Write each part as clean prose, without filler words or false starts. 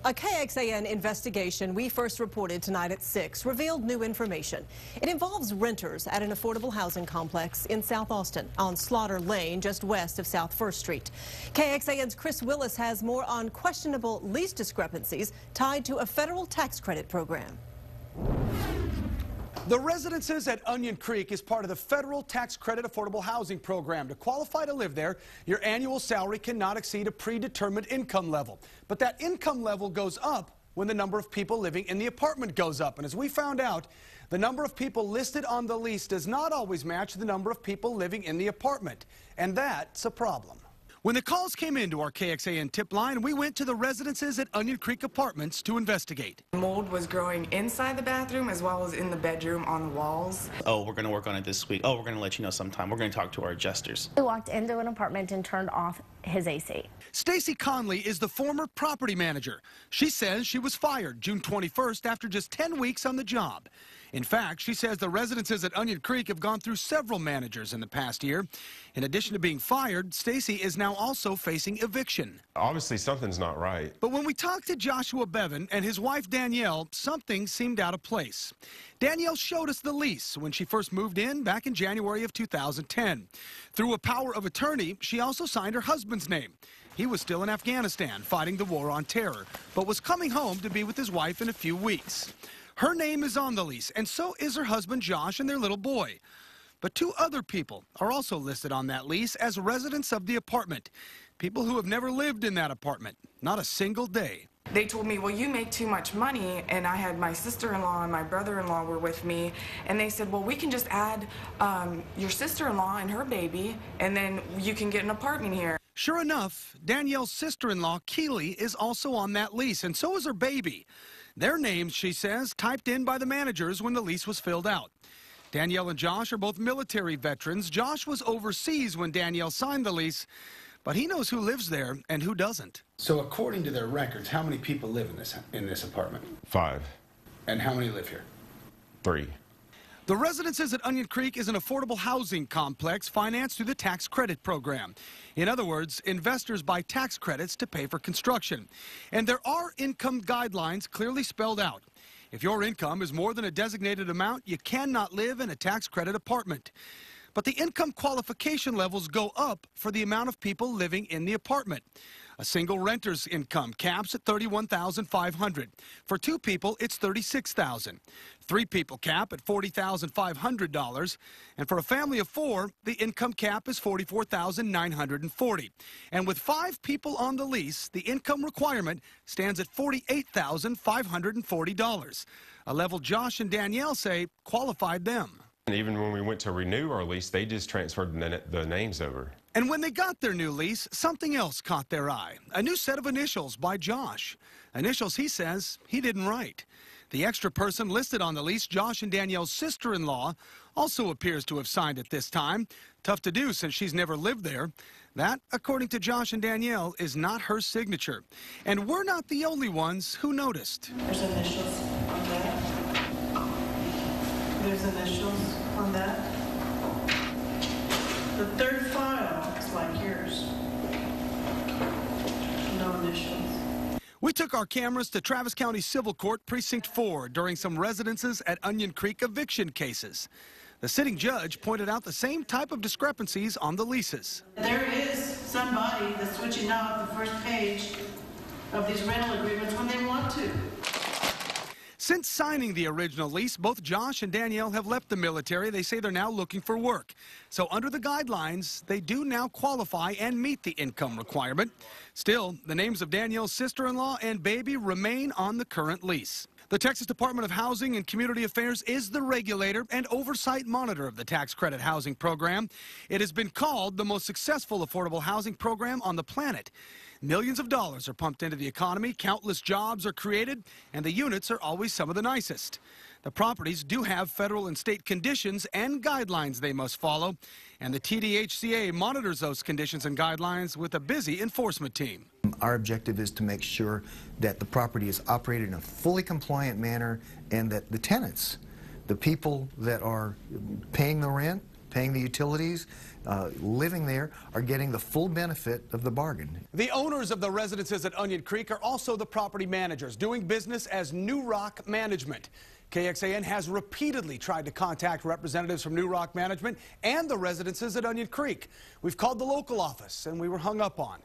A KXAN investigation we first reported tonight at 6 revealed new information. It involves renters at an affordable housing complex in South Austin on Slaughter Lane, just west of South 1st Street. KXAN's Chris Willis has more on questionable lease discrepancies tied to a federal tax credit program. The residences at Onion Creek is part of the federal tax credit affordable housing program. To qualify to live there, your annual salary cannot exceed a predetermined income level. But that income level goes up when the number of people living in the apartment goes up. And as we found out, the number of people listed on the lease does not always match the number of people living in the apartment. And that's a problem. When the calls came into our KXAN tip line, we went to the residences at Onion Creek Apartments to investigate. Mold was growing inside the bathroom as well as in the bedroom on the walls. Oh, we're going to work on it this week. Oh, we're going to let you know sometime. We're going to talk to our adjusters. We walked into an apartment and turned off his AC. Stacy Conley is the former property manager. She says she was fired June 21st after just 10 weeks on the job. In fact, she says the residences at Onion Creek have gone through several managers in the past year. In addition to being fired, Stacy is now also facing eviction. Obviously, something's not right. But when we talked to Joshua Bevan and his wife Danielle, something seemed out of place. Danielle showed us the lease when she first moved in back in January of 2010. Through a power of attorney, she also signed her husband's name. He was still in Afghanistan fighting the war on terror, but was coming home to be with his wife in a few weeks. Her name is on the lease, and so is her husband Josh and their little boy. But two other people are also listed on that lease as residents of the apartment. People who have never lived in that apartment, not a single day. They told me, well, you make too much money, and I had my sister-in-law and my brother-in-law were with me, and they said, well, we can just add your sister-in-law and her baby, and then you can get an apartment here. Sure enough, Danielle's sister-in-law, Keely, is also on that lease, and so is her baby. Their names, she says, typed in by the managers when the lease was filled out. Danielle and Josh are both military veterans. Josh was overseas when Danielle signed the lease, but he knows who lives there and who doesn't. So according to their records, how many people live in this apartment? 5. And how many live here? 3. The residences at Onion Creek is an affordable housing complex financed through the tax credit program. In other words, investors buy tax credits to pay for construction. And there are income guidelines clearly spelled out. If your income is more than a designated amount, you cannot live in a tax credit apartment. But the income qualification levels go up for the amount of people living in the apartment. A single renter's income caps at $31,500. For 2 people, it's $36,000. 3 people cap at $40,500. And for a family of 4, the income cap is $44,940. And with 5 people on the lease, the income requirement stands at $48,540. A level Josh and Danielle say qualified them. And even when we went to renew our lease, they just transferred the names over. And when they got their new lease, something else caught their eye. A new set of initials by Josh. Initials he says he didn't write. The extra person listed on the lease, Josh and Danielle's sister-in-law, also appears to have signed it this time. Tough to do since she's never lived there. That, according to Josh and Danielle, is not her signature. And we're not the only ones who noticed. There's initials on that. There's initials on that. The third file is like yours. No initials. We took our cameras to Travis County Civil Court Precinct 4 during some residences at Onion Creek eviction cases. The sitting judge pointed out the same type of discrepancies on the leases. There is somebody that's switching out the first page of these rental agreements when they want to. Since signing the original lease, both Josh and Danielle have left the military. They say they're now looking for work. So under the guidelines, they do now qualify and meet the income requirement. Still, the names of Danielle's sister-in-law and baby remain on the current lease. The Texas Department of Housing and Community Affairs is the regulator and oversight monitor of the tax credit housing program. It has been called the most successful affordable housing program on the planet. Millions of dollars are pumped into the economy, countless jobs are created, and the units are always some of the nicest. The properties do have federal and state conditions and guidelines they must follow, and the TDHCA monitors those conditions and guidelines with a busy enforcement team. Our objective is to make sure that the property is operated in a fully compliant manner and that the tenants, the people that are paying the rent, paying the utilities, living there, are getting the full benefit of the bargain. The owners of the residences at Onion Creek are also the property managers, doing business as New Rock Management. KXAN has repeatedly tried to contact representatives from New Rock Management and the residences at Onion Creek. We've called the local office and we were hung up on.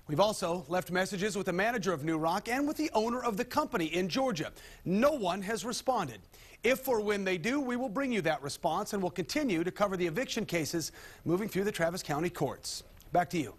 We've also left messages with the manager of New Rock and with the owner of the company in Georgia. No one has responded. If or when they do, we will bring you that response and we'll continue to cover the eviction cases moving through the Travis County courts. Back to you.